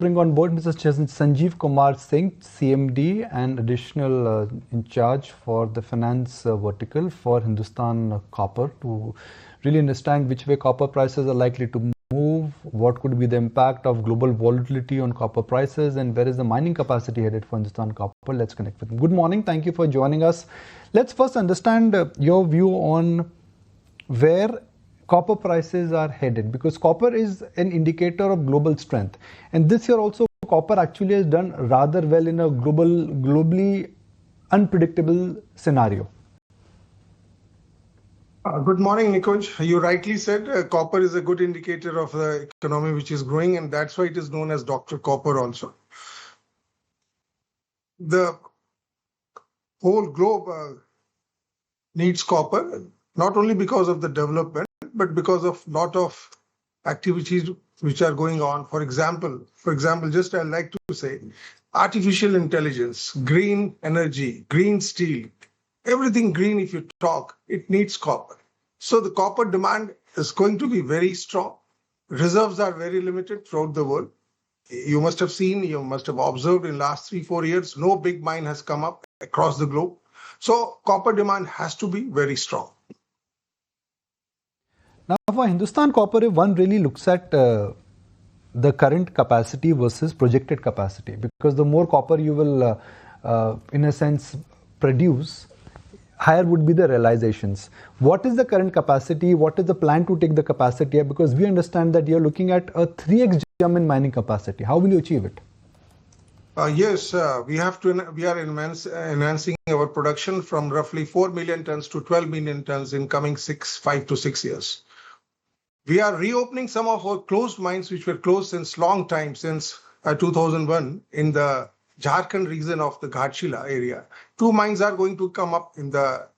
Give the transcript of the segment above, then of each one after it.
bring on board Mr. Sanjiv Kumar Singh, CMD and additional in charge for the finance vertical for Hindustan Copper, to really understand which way copper prices are likely to move, what could be the impact of global volatility on copper prices, and where is the mining capacity headed for Hindustan Copper. Let's connect with him. Good morning. Thank you for joining us. Let's first understand your view on where copper prices are headed, because copper is an indicator of global strength, and this year also copper actually has done rather well in a globally unpredictable scenario. Good morning, Nikunj. You rightly said copper is a good indicator of the economy which is growing, and that's why it is known as Dr. Copper also. The whole globe needs copper, not only because of the development, but because of lot of activities which are going on. For example, just I'd like to say, artificial intelligence, green energy, green steel, everything green, if you talk, it needs copper. So the copper demand is going to be very strong. Reserves are very limited throughout the world. You must have seen, you must have observed in last 3-4 years, no big mine has come up across the globe. So copper demand has to be very strong. Now, for Hindustan Copper, if one really looks at the current capacity versus projected capacity, because the more copper you will, in a sense, produce, higher would be the realizations. What is the current capacity? What is the plan to take the capacity up? Because we understand that you're looking at a 3x jump in mining capacity. How will you achieve it? Yes, we are enhancing our production from roughly 4 million tons to 12 million tons in coming 5 to 6 years. We are reopening some of our closed mines which were closed since long time, since 2001 in the Jharkhand region of the Ghatshila area. 2 mines are going to come up in the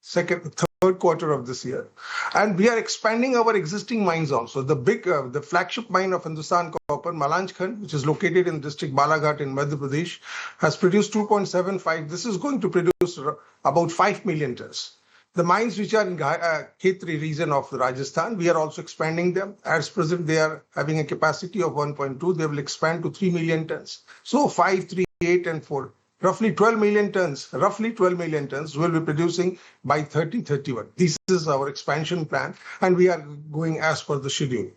third quarter of this year. And we are expanding our existing mines also. The flagship mine of Hindustan Copper, Malanjkhand, which is located in district Balaghat in Madhya Pradesh, has produced 2.75. This is going to produce about 5 million tons. The mines which are in Khetri region of Rajasthan, we are also expanding them. As present, they are having a capacity of 1.2. They will expand to 3 million tons. So 5, 3, 8 and 4. Roughly 12 million tons will be producing by 2031. This is our expansion plan, and we are going as per the schedule.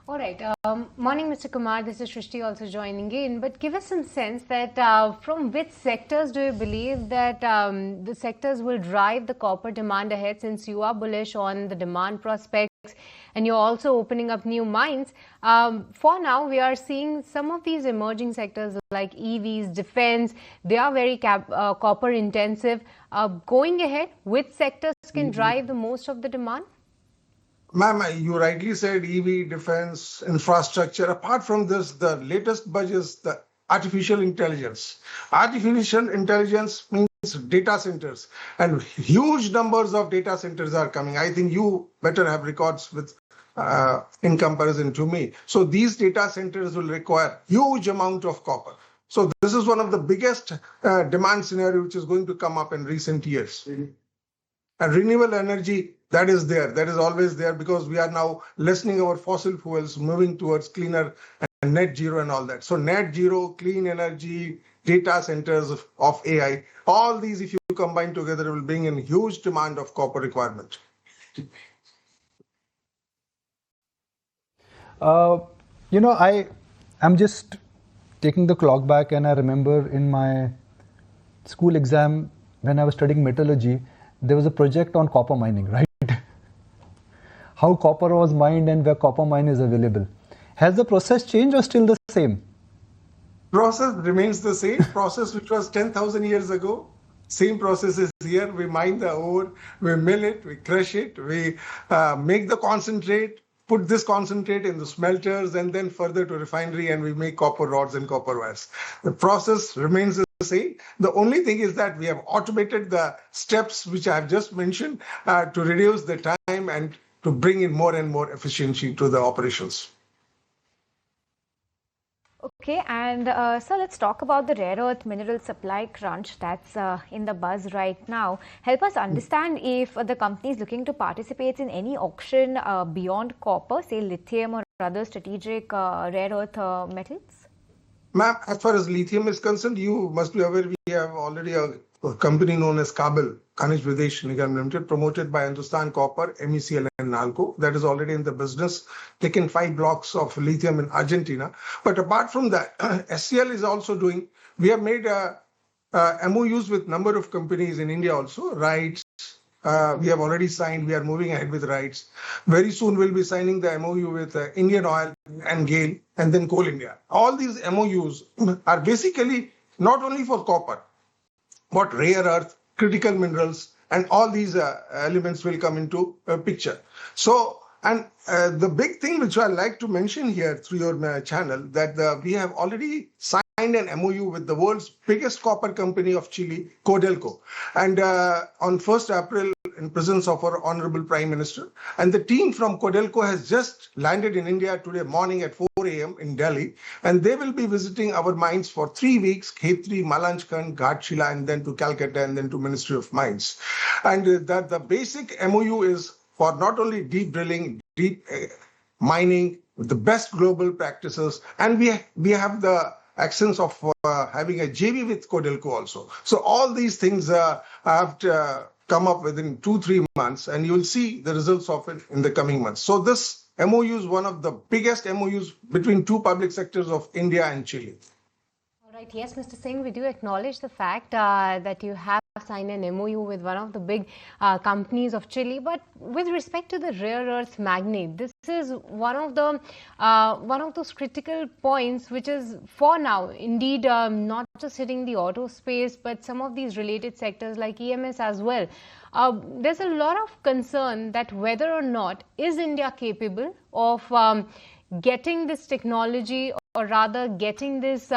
All right. Morning, Mr. Kumar. This is Shrishti also joining in. But give us some sense that from which sectors do you believe that the sectors will drive the copper demand ahead, since you are bullish on the demand prospects and you're also opening up new mines? For now, we are seeing some of these emerging sectors like EVs, defense, they are very copper intensive. Going ahead, which sectors can drive the most of the demand? Ma'am, you rightly said EV, defense, infrastructure. Apart from this, the latest buzz is the artificial intelligence. Artificial intelligence means data centers, and huge numbers of data centers are coming. I think you better have records with in comparison to me. So these data centers will require huge amount of copper. So this is one of the biggest demand scenario which is going to come up in recent years. And renewable energy, that is there. That is always there, because we are now lessening our fossil fuels, moving towards cleaner and net zero and all that. So net zero, clean energy, data centers of AI, all these, if you combine together, will bring in huge demand of copper requirement. I'm just taking the clock back, and I remember in my school exam when I was studying metallurgy, there was a project on copper mining, right? How copper was mined and where copper mine is available. Has the process changed or still the same? Process remains the same. Process which was 10,000 years ago. Same process is here. We mine the ore, we mill it, we crush it, we make the concentrate, put this concentrate in the smelters, and then further to refinery, and we make copper rods and copper wires. The process remains the same. The only thing is that we have automated the steps which I have just mentioned to reduce the time and to bring in more and more efficiency to the operations. Okay, and so let's talk about the rare earth mineral supply crunch that's in the buzz right now. Help us understand if the company is looking to participate in any auction beyond copper, say lithium or other strategic rare earth metals? Ma'am, as far as lithium is concerned, you must be aware we have already a company known as Kabel, Khanij Videsh Nigam Limited, promoted by Hindustan Copper, MECL and NALCO, that is already in the business, taken 5 blocks of lithium in Argentina. But apart from that, SCL is also doing, we have made MOUs with number of companies in India also, RITES. We have already signed, we are moving ahead with RITES. Very soon we'll be signing the MOU with Indian Oil and GAIL and then Coal India. All these MOUs are basically not only for copper, but rare earth, critical minerals, and all these elements will come into picture. So, and the big thing which I like to mention here through your channel, that we have already signed an MOU with the world's biggest copper company of Chile, Codelco. And on 1st April, in presence of our Honorable Prime Minister, and the team from Codelco has just landed in India today morning at 4 a.m. in Delhi, and they will be visiting our mines for 3 weeks, Khetri, Malanchkand, Ghatshila, and then to Calcutta, and then to Ministry of Mines. And that the basic MOU is for not only deep drilling, deep mining, with the best global practices, and we have the accents of having a JV with Codelco also. So all these things have to come up within 2-3 months, and you will see the results of it in the coming months. So this MOU is one of the biggest MOUs between 2 public sectors of India and Chile. All right. Yes, Mr. Singh, we do acknowledge the fact that you have signed an MOU with one of the big companies of Chile. But with respect to the rare earth magnet, this is one of those critical points which is for now indeed not just hitting the auto space, but some of these related sectors like EMS as well. There's a lot of concern that whether or not is India capable of getting this technology, or rather getting this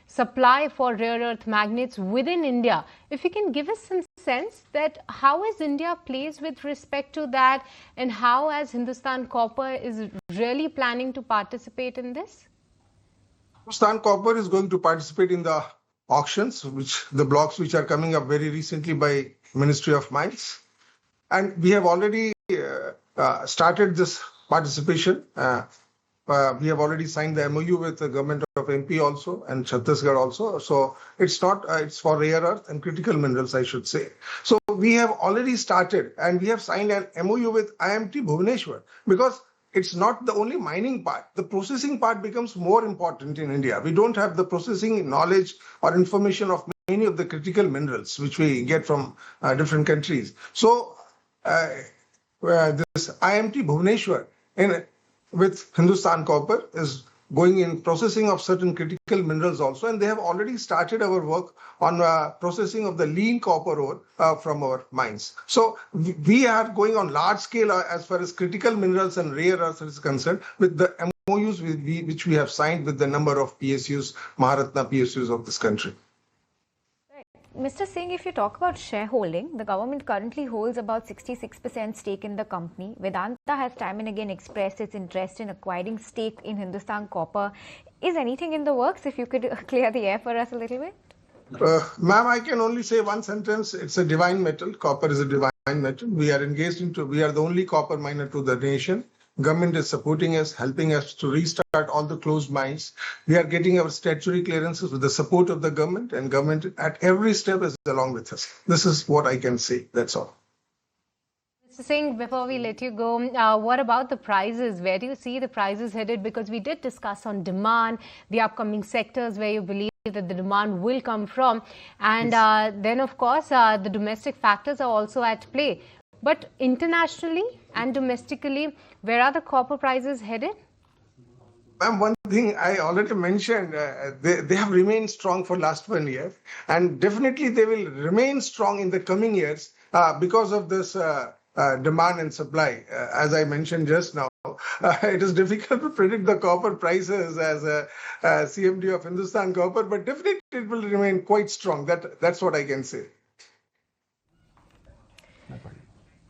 supply for rare earth magnets within India. If you can give us some sense that how is India placed with respect to that, and how as Hindustan Copper is really planning to participate in this? Hindustan Copper is going to participate in the auctions, the blocks which are coming up very recently by Ministry of Mines. And we have already started this participation. We have already signed the MOU with the government of MP also and Chhattisgarh also. So it's for rare earth and critical minerals, I should say. So we have already started, and we have signed an MOU with IMT Bhubaneswar, because it's not the only mining part. The processing part becomes more important in India. We don't have the processing knowledge or information of many of the critical minerals which we get from different countries. So this IMT Bhubaneswar with Hindustan Copper is going in processing of certain critical minerals also, and they have already started our work on processing of the lean copper ore from our mines. So we are going on large scale as far as critical minerals and rare earths is concerned with the MOUs which we have signed with the number of PSUs, Maharatna PSUs of this country. Mr. Singh, if you talk about shareholding, the government currently holds about 66% stake in the company. Vedanta has time and again expressed its interest in acquiring stake in Hindustan Copper. Is anything in the works? If you could clear the air for us a little bit. Ma'am, I can only say one sentence. It's a divine metal. Copper is a divine metal. We are the only copper miner to the nation. Government is supporting us, helping us to restart all the closed mines. We are getting our statutory clearances with the support of the government, and government at every step is along with us. This is what I can say. That's all. Mr. Singh, before we let you go, what about the prices? Where do you see the prices headed? Because we did discuss on demand, the upcoming sectors where you believe that the demand will come from. And then, of course, the domestic factors are also at play. But internationally and domestically, where are the copper prices headed? Ma'am, one thing I already mentioned, they have remained strong for last 1 year, and definitely they will remain strong in the coming years because of this demand and supply. As I mentioned just now, it is difficult to predict the copper prices as a CMD of Hindustan Copper, but definitely it will remain quite strong. That's what I can say.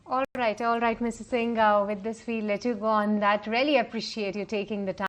All right, Mr. Singh. With this, we let you go on that. Really appreciate you taking the time.